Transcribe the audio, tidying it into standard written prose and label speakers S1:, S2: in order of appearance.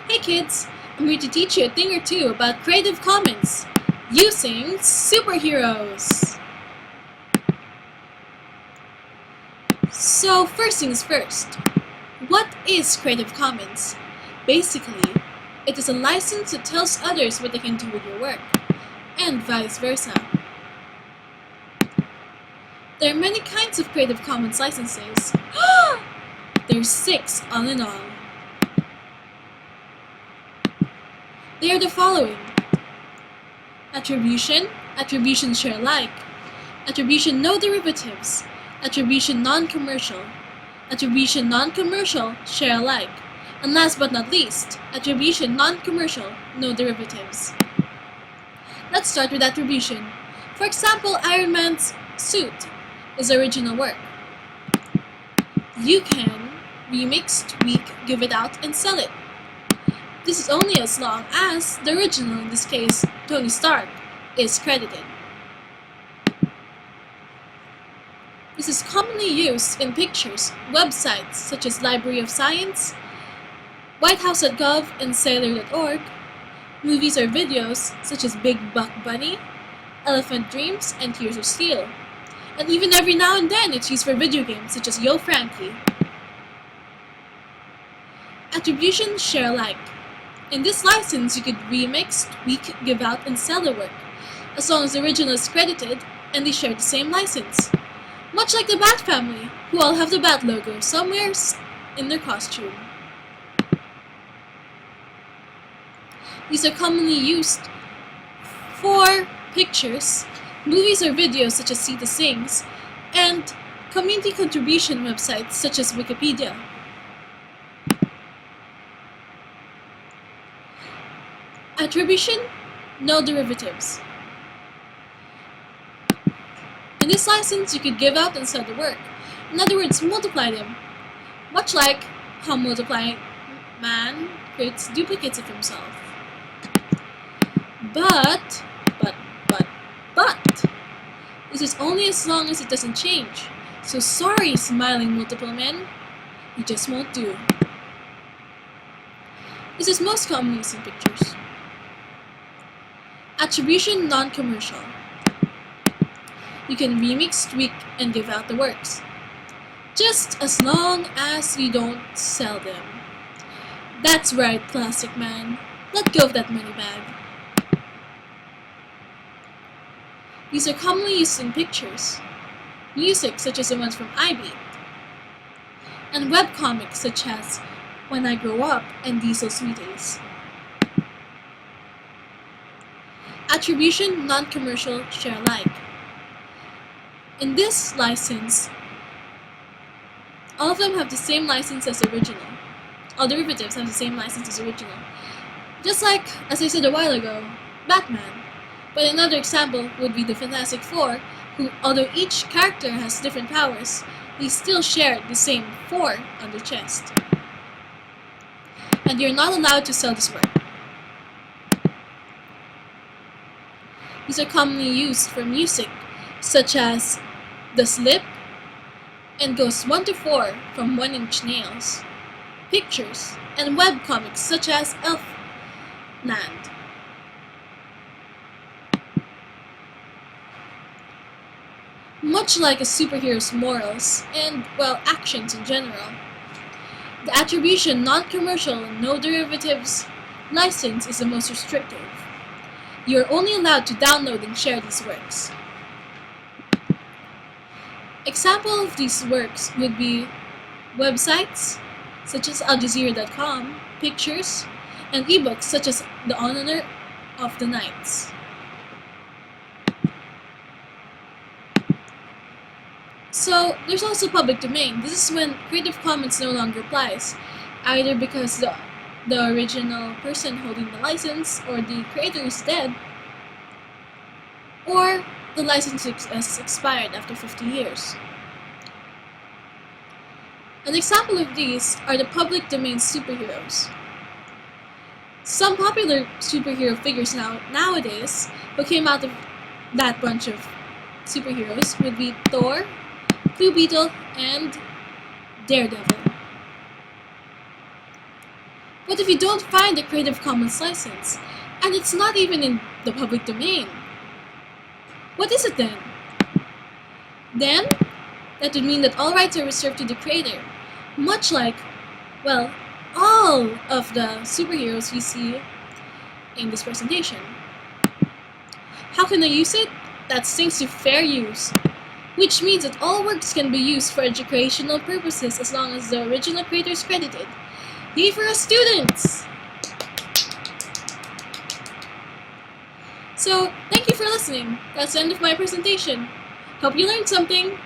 S1: Hey kids, I'm here to teach you a thing or two about Creative Commons using superheroes. So first things first, what is Creative Commons? Basically, it is a license that tells others what they can do with your work, and vice versa. There are many kinds of Creative Commons licenses. There's 6 all in all. They are the following: Attribution, Attribution Share Alike, Attribution No Derivatives, Attribution Non Commercial, Attribution Non Commercial Share Alike, and last but not least, Attribution Non Commercial No Derivatives. Let's start with attribution. For example, Iron Man's suit is original work. You can remix, tweak, give it out, and sell it. This is only as long as the original, in this case Tony Stark, is credited. This is commonly used in pictures, websites such as Library of Science, whitehouse.gov, and sailor.org, movies or videos such as Big Buck Bunny, Elephant Dreams, and Tears of Steel, and even every now and then it's used for video games such as Yo Frankie. Attribution Share Alike. In this license, you could remix, tweak, give out, and sell the work, as long as the original is credited and they share the same license. Much like the Bat family, who all have the Bat logo somewhere in their costume. These are commonly used for pictures, movies or videos such as See the Sings, and community contribution websites such as Wikipedia. Attribution, no derivatives. In this license, you could give out and sell the work. In other words, multiply them. Much like how multiplying man creates duplicates of himself. But, this is only as long as it doesn't change. So sorry, smiling multiple men, you just won't do. This is most commonly used in pictures. Attribution Non Commercial. You can remix, tweak, and give out the works, just as long as you don't sell them. That's right, plastic man. Let go of that money bag. These are commonly used in pictures, music such as the ones from iBeat, and webcomics such as When I Grow Up and Diesel Sweeties. Attribution Non-Commercial Share Alike. In this license, all of them have the same license as the original. All derivatives have the same license as the original. Just like, as I said a while ago, Batman. But another example would be the Fantastic Four, who, although each character has different powers, they still share the same 4 on their chest. And you're not allowed to sell this work. These are commonly used for music, such as The Slip and Goes 1 to 4 from 1 Inch Nails, pictures, and webcomics such as Elfland. Much like a superhero's morals and, well, actions in general, the Attribution Non-Commercial No Derivatives license is the most restrictive. You are only allowed to download and share these works. Example of these works would be websites such as aljazeera.com, pictures, and ebooks such as The Honor of the Knights. So, there's also public domain. This is when Creative Commons no longer applies, either because the original person holding the license or the creator is dead, or the license has expired after 50 years. An example of these are the public domain superheroes. Some popular superhero figures nowadays who came out of that bunch of superheroes would be Thor, Blue Beetle, and Daredevil. What if you don't find a Creative Commons license, and it's not even in the public domain? What is it then? Then, that would mean that all rights are reserved to the creator, much like, well, all of the superheroes we see in this presentation. How can I use it? That's thanks to fair use, which means that all works can be used for educational purposes as long as the original creator is credited. Yay for us students! So, thank you for listening. That's the end of my presentation. Hope you learned something.